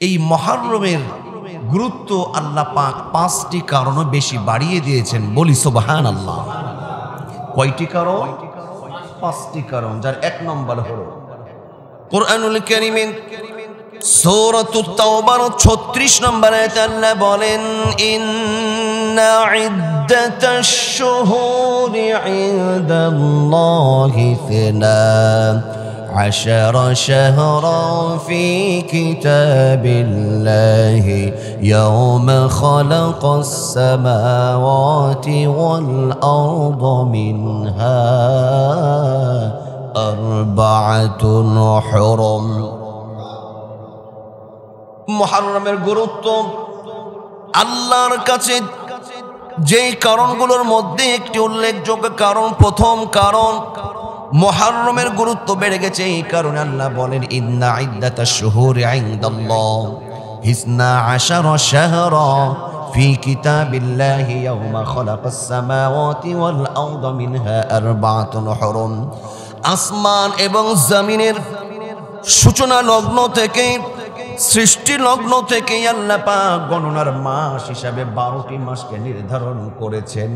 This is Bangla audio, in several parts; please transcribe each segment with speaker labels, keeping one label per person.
Speaker 1: এই মুহররমের গুরুত্ব আল্লাহ পাক 5টি কারণে বেশি বাড়িয়ে দিয়েছেন, বলি সুবহানাল্লাহ। কয়টি কারণ? 5টি কারণ, যার 1 নম্বর হলো কোরআনুল কারীমের সূরাতুত তাওবার 36 নম্বর আয়াতে আল্লাহ বলেন, ইন্না ইদ্দাতাশ শুহুরি ইনদাল্লাহি 12 شهرا في كتاب الله يوم خلق السماوات والأرض منها 4 حرم। মুহররমের গুরুত্ব আল্লাহর কাছে যে কারণগুলোর মধ্যে একটি উল্লেখযোগ্য কারণ, প্রথম কারণ মুহররমের গুরুত্ব বেড়ে গেছে এই কারণে আল্লাহ বলেন, ইন্না ইদ্দাতাশ শুহুরি ইনদাল্লাহ 12 শাহরা ফি কিতাবিল্লাহি ইয়াওমা খালাকাস সামাওয়াতি ওয়াল আরদা মিনহা 4 হুরুম। আসমান এবং জমিনের সূচনা লগ্ন থেকে, সৃষ্টি লগ্ন থেকে আল্লাহ পাক গণনার মাস হিসাবে 12টি মাসকে নির্ধারণ করেছেন।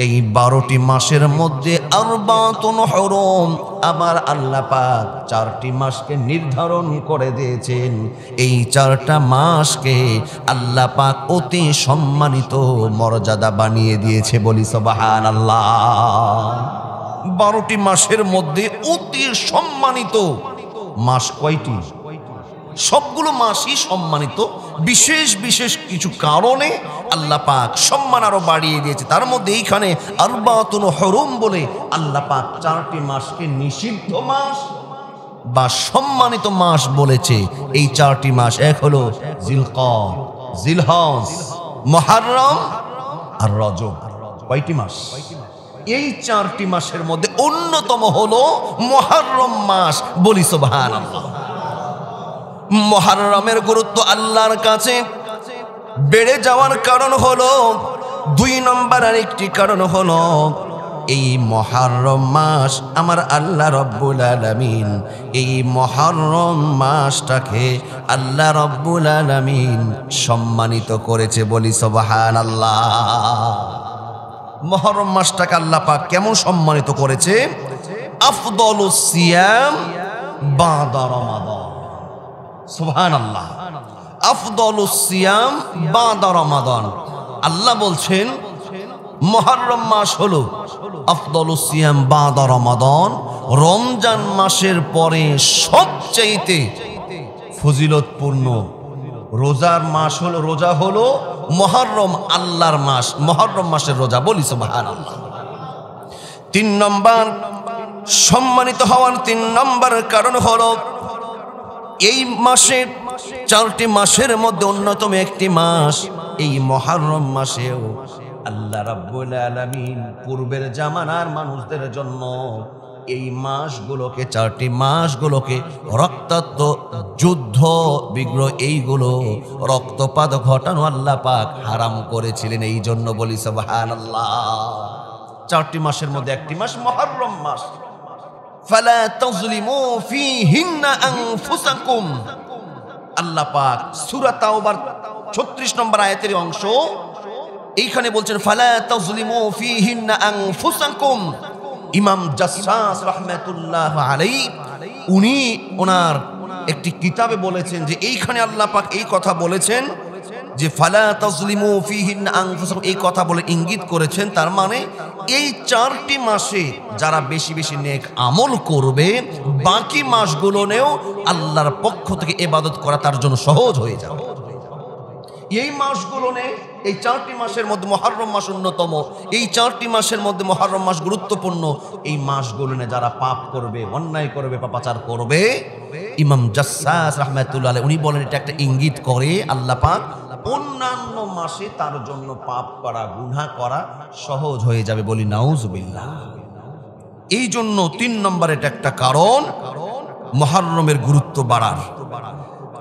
Speaker 1: এই 12টি মাসের মধ্যে 4 হুরুম, আবার আল্লাহ পাক 4টি মাসকে নির্ধারণ করে দিয়েছেন। এই 4টা মাসকে আল্লাহ পাক অতি সম্মানিত মর্যাদা বানিয়ে দিয়েছে, বলি সুবহানাল্লাহ। 12টি মাসের মধ্যে অতি সম্মানিত মাস কয়টি? সবগুলো মাসই সম্মানিত, বিশেষ বিশেষ কিছু কারণে আল্লাহ পাক সম্মান আরো বাড়িয়ে দিয়েছে। তার মধ্যে এইখানে 4 হুরুম বলে আল্লাহ পাক 4টি মাসকে নিষিদ্ধ মাস বা সম্মানিত মাস বলেছে। এই 4টি মাস এক হলো জিলকদ, জিলহজ, মুহররম আর রজব। কয়টি মাস? এই 4টি মাসের মধ্যে অন্যতম হলো মুহররম মাস, বলি সুবহানাল্লাহ। মুহররমের গুরুত্ব আল্লাহর কাছে বেড়ে যাওয়ার কারণ হলো 2 নম্বর, আর একটি কারণ হলো এই মুহররম মাস আমার আল্লাহ রব্বুল আলামিন, এই মুহররম মাসটাকে আল্লাহ রব্বুল আলামিন সম্মানিত করেছে, বলি সুবহানাল্লাহ। মুহররম মাসটাকে আল্লাহ পাক কেমন সম্মানিত করেছে? আফদলুস সিয়াম বাদা রমাদান। সুবহানাল্লাহ, আফদলুস সিয়াম বাদা রমাদান। আল্লাহ বলছেন মুহররম মাস হলো আফদলুস সিয়াম বাদা রমাদান, রমজান মাসের পরে সবচাইতে ফজিলতপূর্ণ রোজার মাস হলো, রোজা হলো মুহররম, আল্লাহর মাস, মুহররম মাসের রোজা, বলি সুবহানাল্লাহ। 3 নম্বর সম্মানিত হওয়ার 3 নম্বর কারণ হলো এই মাসে 4টি মাসের মধ্যে অন্যতম একটি মাস এই মুহররম মাসেও আল্লাহ রাব্বুল আলামিন পূর্বের জামানার মানুষদের জন্য এই মাসগুলোকে, 4টি মাসগুলোকে রক্তাক্ত যুদ্ধ বিগ্রহ, এইগুলো রক্তপাত ঘটানো আল্লাহ পাক হারাম করেছিলেন। এই জন্য বলি সুবহানাল্লাহ। 4টি মাসের মধ্যে একটি মাস মুহররম মাস। ফালা তাযলিমু ফীহিন্না আনফুসাকুম। আল্লাহ পাক সূরা তাওবার 36 নম্বর আয়াতের অংশ এইখানে বলছেন, ফালা তাযলিমু ফীহিন্না আনফুসাকুম। ইমাম জাসসাস রাহমাতুল্লাহ আলাইহি উনি ওনার একটি কিতাবে বলেছেন যে এইখানে আল্লাহ পাক এই কথা বলেছেন যে ফালা তাযলিমু ফীহিন্না আনফুসাকুম, এই কথা বলে ইঙ্গিত করেছেন, তার মানে এই 4টি মাসে যারা বেশি বেশি নেক আমল করবে, বাকি মাসগুলোনেও আল্লাহর পক্ষ থেকে ইবাদত করা তার জন্য সহজ হয়ে যাবে। এই মাসগুলোনে, এই 4টি মাসের মধ্যে মুহররম মাস অন্যতম। এই 4টি মাসের মধ্যে মুহররম মাস গুরুত্বপূর্ণ। এই মাসগুলোনে যারা পাপ করবে, অন্যায় করবে, পাপাচার করবে, ইমাম জাসসাস রাহমাতুল্লাহ আলাইহি উনি বলেন এটা একটা ইঙ্গিত করে আল্লাহ পাক অন্যান্য মাসে তার জন্য পাপ করা, গুনাহ করা সহজ হয়ে যাবে, বলি নাউজুবিল্লাহ। এই জন্য 3 নম্বর এটা একটা কারণ মুহররমের গুরুত্ব বাড়ার।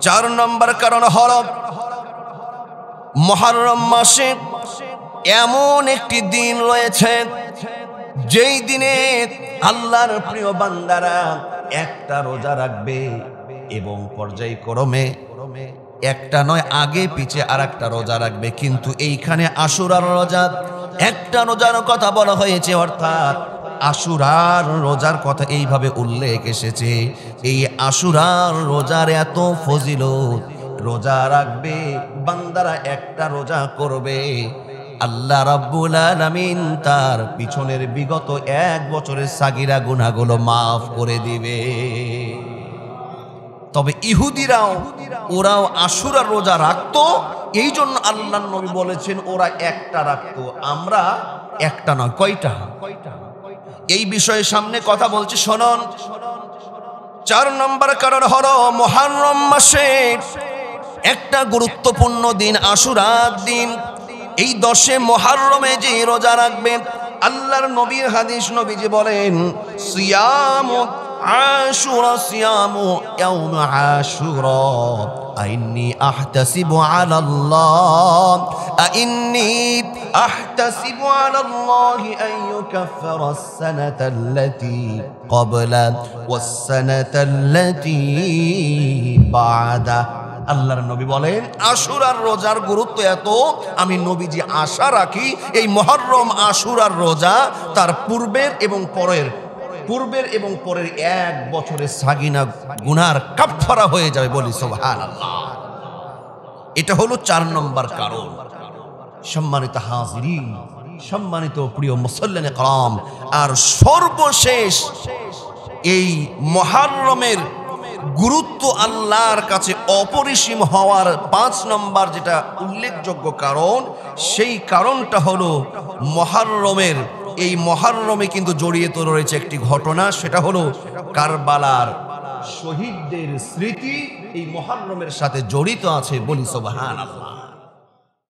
Speaker 1: 4 নম্বর কারণ হলো মুহররম মাসে এমন একটি দিন রয়েছে যেই দিনে আল্লাহর প্রিয় বান্দারা একটা রোজা রাখবে এবং পর্যায়ক্রমে একটা নয়, আগে পিছে আর একটা রোজা রাখবে। কিন্তু এইখানে আশুরার রোজা, একটা রোজার কথা বলা হয়েছে, অর্থাৎ আশুরার রোজার কথা এইভাবে উল্লেখ এসেছে। এই আশুরার রোজার এত ফজিলত, রোজা রাখবে বান্দারা, একটা রোজা করবে, আল্লাহ রাব্বুল আলামিন তার পিছনের বিগত 1 বছরের সাগিরা গুনাহগুলো মাফ করে দিবে। তবে ইহুদিরাও, ওরাও আশুরার রোজা রাখতো, এই জন্য আল্লাহর নবী বলেছেন ওরা একটা রাখতো, আমরা একটা নয়। কয়টা? এই বিষয়ে সামনে কথা বলছি, শুনুন। 4 নম্বর কারণ হলো মুহররম মাসে একটা গুরুত্বপূর্ণ দিন আশুরার দিন। এই 10 মুহররমে যে রোজা রাখবেন, আল্লাহর নবীর হাদিস, নবীজি বলেন সিয়ামু আশুরা, সিয়ামু ইয়াউম আশুরা, আইন্নি আহতাসিবু আলাল্লাহ, আইন্নি আহতাসিবু আলাল্লাহ আন ইউকাফফিরা আস-সানাতা আল্লাতী ক্বাবলা ওয়াস-সানাতা আল্লাতী বা'দা। আল্লাহর নবী বলেন আশুরার রোজার গুরুত্ব এত, আমি নবীজি আশা রাখি এই মুহররম আশুরার রোজা তার পূর্বের এবং পরের 1 বছরের সাগিনা গুনার কাফফারা হয়ে যাবে। বলি সুবহানাল্লাহ। এটা হলো 4 নম্বর কারণ। সম্মানিত হাজিরিন, সম্মানিত প্রিয় মুসল্লিনে کرام, আর সর্বশেষ এই মুহররমের গুরুত্ব আল্লাহর কাছে অপরিসীম হওয়ার 5 নম্বর যেটা উল্লেখযোগ্য কারণ, সেই কারণটা হলো এই মুহররমে কিন্তু জড়িয়ে তো রয়েছে একটি ঘটনা, সেটা হলো কারবালার শহীদদের স্মৃতি এই মুহররমের সাথে জড়িত আছে। বলি সুবহানাল্লাহ।